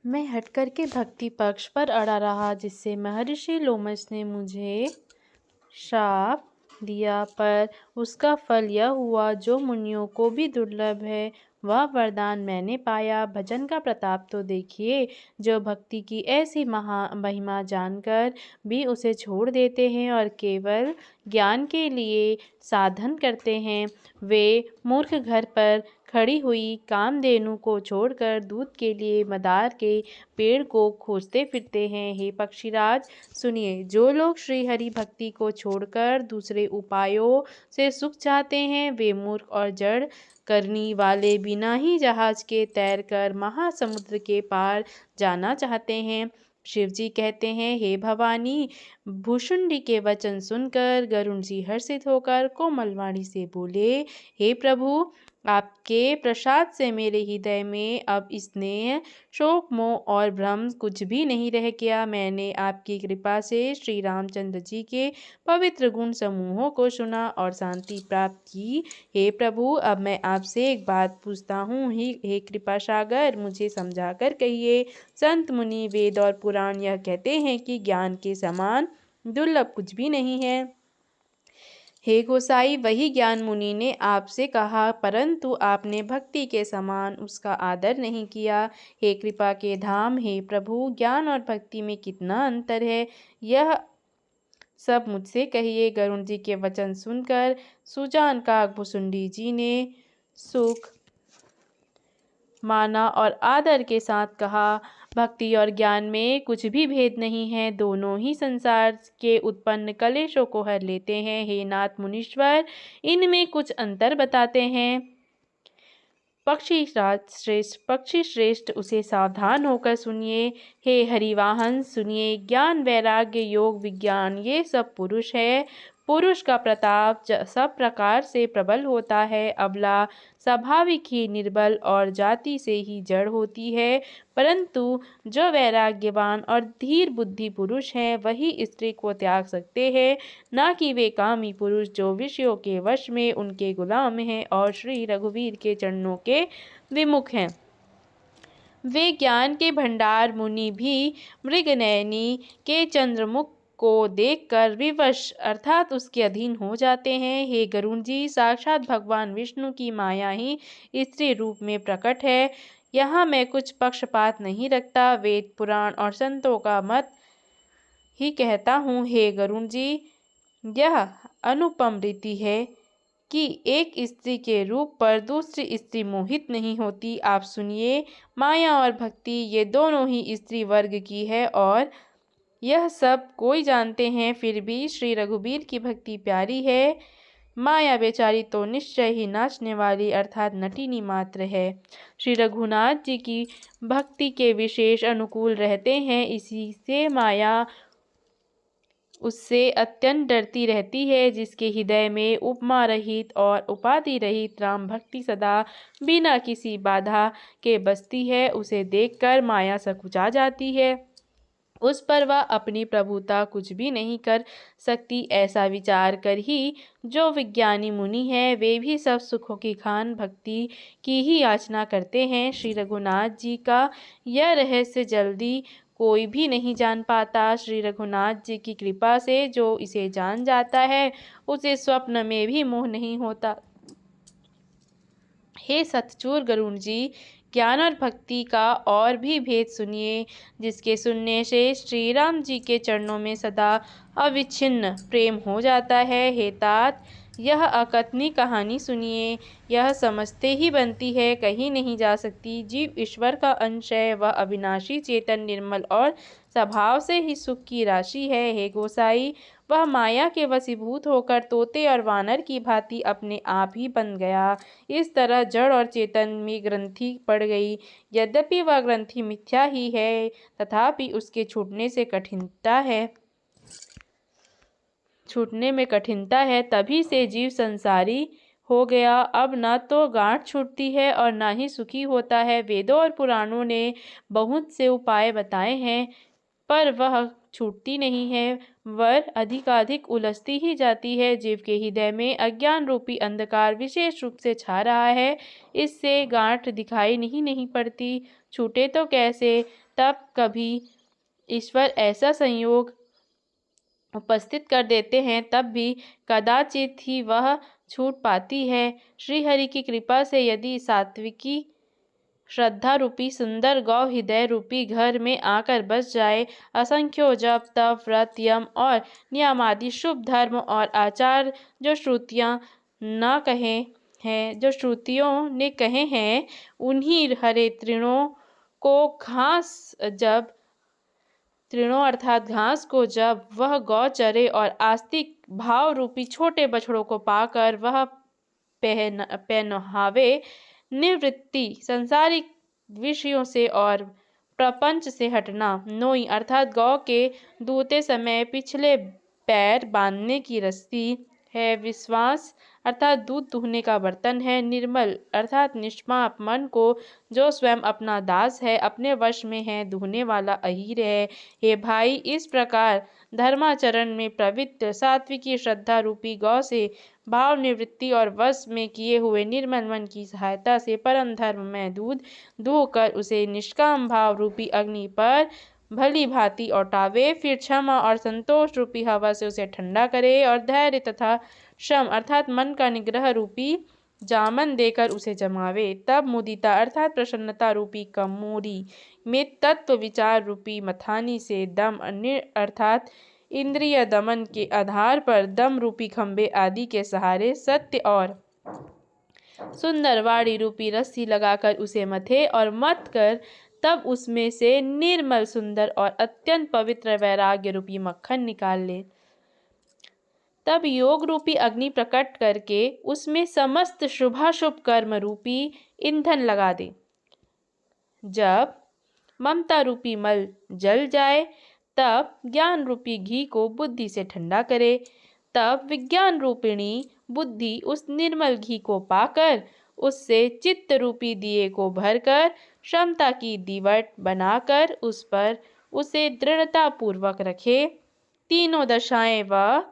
मैं हट करके भक्ति पक्ष पर अड़ा रहा, जिससे महर्षि लोमश ने मुझे श्राप दिया, पर उसका फल यह हुआ जो मुनियों को भी दुर्लभ है, वह वरदान मैंने पाया। भजन का प्रताप तो देखिए, जो भक्ति की ऐसी महिमा जानकर भी उसे छोड़ देते हैं और केवल ज्ञान के लिए साधन करते हैं, वे मूर्ख घर पर खड़ी हुई कामधेनु को छोड़कर दूध के लिए मदार के पेड़ को खोजते फिरते हैं। हे पक्षीराज सुनिए, जो लोग श्री हरि भक्ति को छोड़कर दूसरे उपायों से सुख चाहते हैं, वे मूर्ख और जड़ करनी वाले बिना ही जहाज के तैरकर महासमुद्र के पार जाना चाहते हैं। शिव जी कहते हैं, हे भवानी, भूषुंडी के वचन सुनकर गरुण जी हर्षित होकर कोमल वाणी से बोले, हे प्रभु, आपके प्रसाद से मेरे हृदय में अब स्नेह, शोक, मोह और भ्रम कुछ भी नहीं रह गया। मैंने आपकी कृपा से श्री रामचंद्र जी के पवित्र गुण समूहों को सुना और शांति प्राप्त की। हे प्रभु, अब मैं आपसे एक बात पूछता हूँ। हे कृपा सागर, मुझे समझाकर कहिए। संत, मुनि, वेद और पुराण यह कहते हैं कि ज्ञान के समान दुर्लभ कुछ भी नहीं है। हे गोसाई, वही ज्ञान मुनि ने आपसे कहा, परंतु आपने भक्ति के समान उसका आदर नहीं किया। हे कृपा के धाम, हे प्रभु, ज्ञान और भक्ति में कितना अंतर है, यह सब मुझसे कहिए। गरुण जी के वचन सुनकर सुजान काक भुसुंडी जी ने सुख माना और आदर के साथ कहा, भक्ति और ज्ञान में कुछ भी भेद नहीं है, दोनों ही संसार के उत्पन्न कलेशों को हर लेते हैं। हे नाथ मुनीश्वर, इनमें कुछ अंतर बताते हैं। पक्षी श्रेष्ठ उसे सावधान होकर सुनिए। हे हरिवाहन सुनिए, ज्ञान, वैराग्य, योग, विज्ञान ये सब पुरुष है। पुरुष का प्रताप सब प्रकार से प्रबल होता है। अबला स्वाभाविक ही निर्बल और जाति से ही जड़ होती है, परंतु जो वैराग्यवान और धीर बुद्धि पुरुष हैं, वही स्त्री को त्याग सकते हैं, ना कि वे कामी पुरुष जो विषयों के वश में उनके गुलाम हैं और श्री रघुवीर के चरणों के विमुख हैं। वे ज्ञान के भंडार मुनि भी मृगनयनी के चंद्रमुख को देखकर विवश अर्थात उसके अधीन हो जाते हैं। हे गरुण जी, साक्षात भगवान विष्णु की माया ही स्त्री रूप में प्रकट है। यहाँ मैं कुछ पक्षपात नहीं रखता, वेद, पुराण और संतों का मत ही कहता हूँ। हे गरुण जी, यह अनुपम रीति है कि एक स्त्री के रूप पर दूसरी स्त्री मोहित नहीं होती। आप सुनिए, माया और भक्ति ये दोनों ही स्त्री वर्ग की है और यह सब कोई जानते हैं, फिर भी श्री रघुवीर की भक्ति प्यारी है। माया बेचारी तो निश्चय ही नाचने वाली अर्थात नटीनी मात्र है। श्री रघुनाथ जी की भक्ति के विशेष अनुकूल रहते हैं, इसी से माया उससे अत्यंत डरती रहती है। जिसके हृदय में उपमा रहित और उपाधि रहित राम भक्ति सदा बिना किसी बाधा के बसती है, उसे देखकर माया सकुचा जाती है, उस पर वह अपनी प्रभुता कुछ भी नहीं कर सकती। ऐसा विचार कर ही जो विज्ञानी मुनि हैं, वे भी सब सुखों की खान भक्ति की ही याचना करते हैं। श्री रघुनाथ जी का यह रहस्य जल्दी कोई भी नहीं जान पाता। श्री रघुनाथ जी की कृपा से जो इसे जान जाता है, उसे स्वप्न में भी मोह नहीं होता। हे सतचूर गरुण जी, ज्ञान और भक्ति का और भी भेद सुनिए, जिसके सुनने से श्री राम जी के चरणों में सदा अविच्छिन्न प्रेम हो जाता है। हे तात, यह अकथनीय कहानी सुनिए, यह समझते ही बनती है, कहीं नहीं जा सकती। जीव ईश्वर का अंश है, वह अविनाशी, चेतन, निर्मल और स्वभाव से ही सुख की राशि है। हे गोसाई, वह माया के वशीभूत होकर तोते और वानर की भांति अपने आप ही बन गया। इस तरह जड़ और चेतन में ग्रंथि पड़ गई। यद्यपि वह ग्रंथि मिथ्या ही है, तथापि उसके छूटने में कठिनता है, तभी से जीव संसारी हो गया। अब न तो गांठ छूटती है और न ही सुखी होता है। वेदों और पुराणों ने बहुत से उपाय बताए हैं, पर वह छूटती नहीं है, वर अधिकाधिक उलझती ही जाती है। जीव के हृदय में अज्ञान रूपी अंधकार विशेष रूप से छा रहा है, इससे गांठ दिखाई नहीं पड़ती। छूटे तो कैसे? तब कभी ईश्वर ऐसा संयोग उपस्थित कर देते हैं, तब भी कदाचित ही वह छूट पाती है। श्रीहरि की कृपा से यदि सात्विकी श्रद्धा रूपी सुंदर गौ हृदय रूपी घर में आकर बस जाए, असंख्यों जप तप व्रत यम और नियमादि शुभ धर्म और आचार जो श्रुतियाँ न कहे हैं, जो श्रुतियों ने कहे हैं, उन्हीं हरे तृणों अर्थात घास को जब वह गौ चरे और आस्तिक भाव रूपी छोटे बछड़ों को पाकर वह पहनहावे, निवृत्ति संसारिक विषयों से और प्रपंच से हटना, नोई अर्थात गौ के दूते समय पिछले पैर बांधने की रस्सी है, विश्वास अर्थात दूध दुहने का बर्तन है, निर्मल अर्थात निष्पाप मन को जो स्वयं अपना दास है, अपने वश में है, दुहने वाला अहीर है। हे भाई, इस प्रकार धर्माचरण में प्रवृत्त सात्विकी श्रद्धा रूपी गौ से भाव निवृत्ति और वश में किए हुए निर्मल मन की सहायता से परम धर्म में दूध दूह कर उसे निष्काम भाव रूपी अग्नि पर भली भांति औटावे, फिर क्षमा और संतोष रूपी हवा से उसे ठंडा करे और धैर्य तथा श्रम अर्थात मन का निग्रह रूपी जामन देकर उसे जमावे। तब मुदिता अर्थात प्रसन्नता रूपी कमोरी में तत्व विचार रूपी मथानी से दम अर्थात इंद्रिय दमन के आधार पर दम रूपी खंबे आदि के सहारे सत्य और सुंदर वाणी रूपी रस्सी लगाकर उसे मथे और मथ कर तब उसमें से निर्मल सुंदर और अत्यंत पवित्र वैराग्य रूपी मक्खन निकाल ले। तब योग रूपी अग्नि प्रकट करके उसमें समस्त शुभाशुभ कर्म रूपी ईंधन लगा दे। जब ममता रूपी मल जल जाए, तब ज्ञान रूपी घी को बुद्धि से ठंडा करे। तब विज्ञान रूपिणी बुद्धि उस निर्मल घी को पाकर उससे चित्त रूपी दिए को भरकर क्षमता की दीवट बनाकर उस पर उसे दृढ़ता पूर्वक रखे। तीनों दशाएं व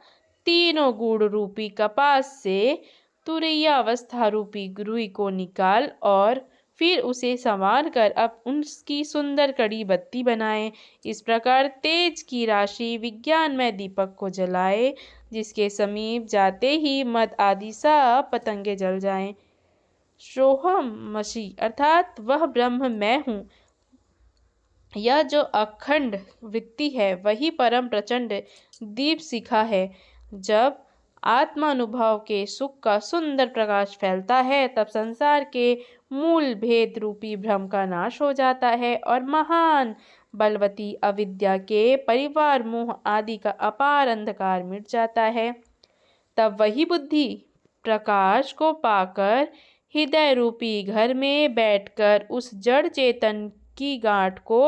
तीनों गुण रूपी कपास से तुरीयावस्था रूपी रुई को निकाल और फिर उसे संवार कर अब उसकी सुंदर कड़ी बत्ती बनाए। इस प्रकार तेज की राशि विज्ञान में दीपक को जलाए, जिसके समीप जाते ही मद आदि सब पतंगे जल जाएं। सोहमसी अर्थात वह ब्रह्म मैं हूँ, यह जो अखंड वृत्ति है वही परम प्रचंड दीप शिखा है। जब आत्मानुभव के सुख का सुंदर प्रकाश फैलता है, तब संसार के मूल भेद रूपी भ्रम का नाश हो जाता है और महान बलवती अविद्या के परिवार मोह आदि का अपार अंधकार मिट जाता है। तब वही बुद्धि प्रकाश को पाकर हृदय रूपी घर में बैठकर उस जड़ चेतन की गांठ को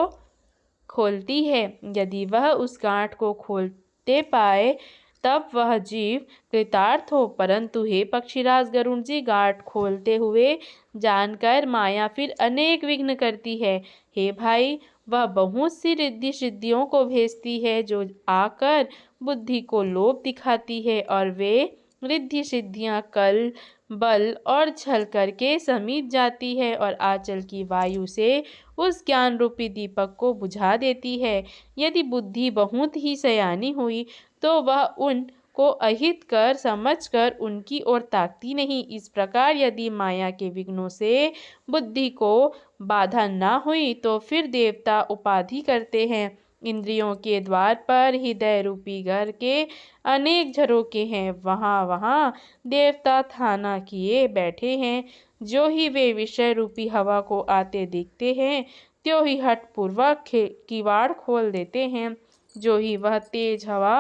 खोलती है। यदि वह उस गांठ को खोलते पाए, तब वह जीव कृतार्थ हो। परंतु हे पक्षीराज गरुण जी, गांठ खोलते हुए जानकर माया फिर अनेक विघ्न करती है। हे भाई, वह बहुत सी रिद्धि सिद्धियों को भेजती है जो आकर बुद्धि को लोभ दिखाती है, और वे रिद्धि सिद्धियां कल बल और छल करके समीप जाती है और आंचल की वायु से उस ज्ञान रूपी दीपक को बुझा देती है। यदि बुद्धि बहुत ही सयानी हुई तो वह उन को अहित कर समझकर उनकी ओर ताकती नहीं। इस प्रकार यदि माया के विघ्नों से बुद्धि को बाधा न हुई तो फिर देवता उपाधि करते हैं। इंद्रियों के द्वार पर हृदय रूपी घर के अनेक झरोखे हैं, वहाँ वहाँ देवता थाना किए बैठे हैं। जो ही वे विषय रूपी हवा को आते देखते हैं, त्यों ही हठपूर्वक किवाड़ खोल देते हैं। जो ही वह तेज हवा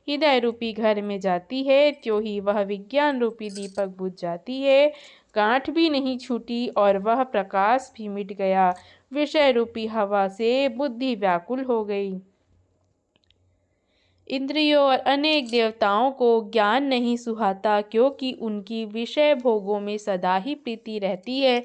हृदय रूपी घर में जाती है, त्यों ही वह विज्ञान रूपी दीपक बुझ जाती है। गांठ भी नहीं छूटी और वह प्रकाश भी मिट गया। विषय रूपी हवा से बुद्धि व्याकुल हो गई। इंद्रियों और अनेक देवताओं को ज्ञान नहीं सुहाता, क्योंकि उनकी विषय भोगों में सदा ही प्रीति रहती है।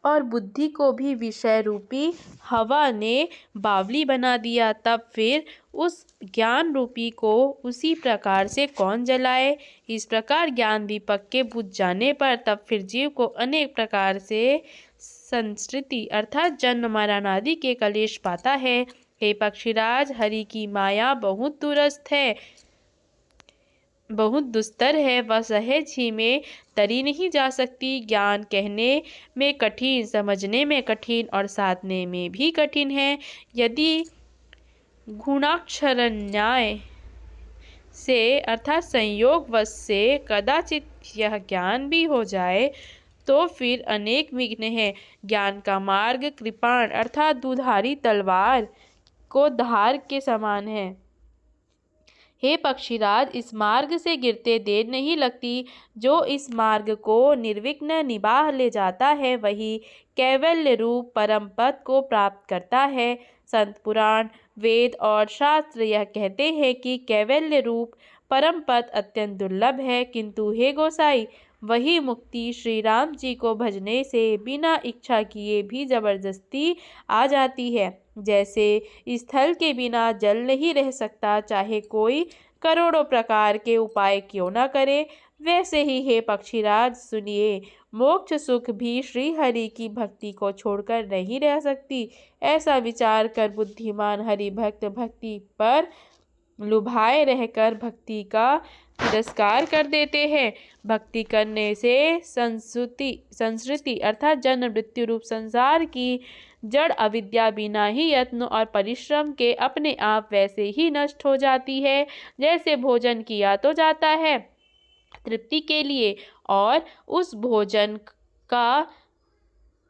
और बुद्धि को भी विषय रूपी हवा ने बावली बना दिया, तब फिर उस ज्ञान रूपी को उसी प्रकार से कौन जलाए। इस प्रकार ज्ञान दीपक के बुझ जाने पर तब फिर जीव को अनेक प्रकार से संसृति अर्थात जन्म मरण आदि के कलेश पाता है। हे पक्षीराज, हरि की माया बहुत दूरस्थ है, बहुत दुस्तर है, वह सहज ही में तरी नहीं जा सकती। ज्ञान कहने में कठिन, समझने में कठिन और साधने में भी कठिन है। यदि गुणाक्षर न्याय से अर्थात संयोगवश से कदाचित यह ज्ञान भी हो जाए तो फिर अनेक विघ्न हैं। ज्ञान का मार्ग कृपाण अर्थात दुधारी तलवार को धार के समान है। हे पक्षीराज, इस मार्ग से गिरते देर नहीं लगती। जो इस मार्ग को निर्विघ्न निबाह ले जाता है वही कैवल्य रूप परम पद को प्राप्त करता है। संत पुराण, वेद और शास्त्र यह कहते हैं कि कैवल्य रूप परम पद अत्यंत दुर्लभ है, किंतु हे गोसाई, वही मुक्ति श्री राम जी को भजने से बिना इच्छा किए भी जबरदस्ती आ जाती है। जैसे स्थल के बिना जल नहीं रह सकता, चाहे कोई करोड़ों प्रकार के उपाय क्यों न करे, वैसे ही हे पक्षीराज सुनिए, मोक्ष सुख भी श्री हरि की भक्ति को छोड़कर नहीं रह सकती। ऐसा विचार कर बुद्धिमान हरि भक्त भक्ति पर लुभाए रहकर भक्ति का तिरस्कार कर देते हैं। भक्ति करने से संस्कृति अर्थात जन्म मृत्यु रूप संसार की जड़ अविद्या बिना ही यत्न और परिश्रम के अपने आप वैसे ही नष्ट हो जाती है जैसे भोजन किया तो जाता है तृप्ति के लिए, और उस भोजन का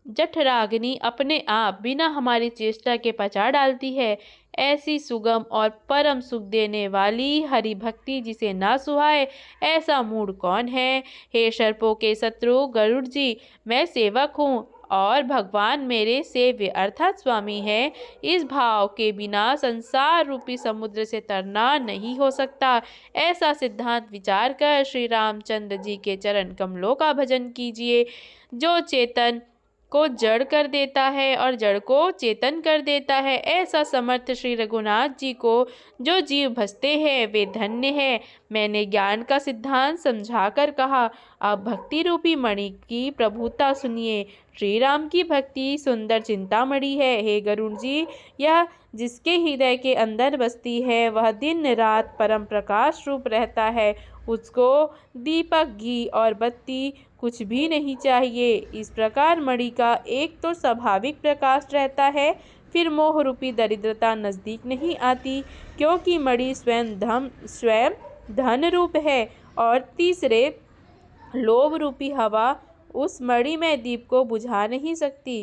जठराग्नि अपने आप बिना हमारी चेष्टा के पचा डालती है। ऐसी सुगम और परम सुख देने वाली हरि भक्ति जिसे ना सुहाए, ऐसा मूढ़ कौन है। हे सर्पों के शत्रु गरुड़ जी, मैं सेवक हूँ और भगवान मेरे सेव्य अर्थात स्वामी है। इस भाव के बिना संसार रूपी समुद्र से तरना नहीं हो सकता। ऐसा सिद्धांत विचार कर श्री रामचंद्र जी के चरण कमलों का भजन कीजिए। जो चेतन को जड़ कर देता है और जड़ को चेतन कर देता है, ऐसा समर्थ श्री रघुनाथ जी को जो जीव भजते हैं वे धन्य है। मैंने ज्ञान का सिद्धांत समझाकर कहा, अब भक्ति रूपी मणि की प्रभुता सुनिए। श्री राम की भक्ति सुंदर चिंतामणि है। हे गरुड़ जी, यह जिसके हृदय के अंदर बसती है वह दिन रात परम प्रकाश रूप रहता है। उसको दीपक, घी और बत्ती कुछ भी नहीं चाहिए। इस प्रकार मणि का एक तो स्वाभाविक प्रकाश रहता है, फिर मोह रूपी दरिद्रता नजदीक नहीं आती, क्योंकि मणि स्वयं धन रूप है, और तीसरे लोभ रूपी हवा उस मणि में दीप को बुझा नहीं सकती।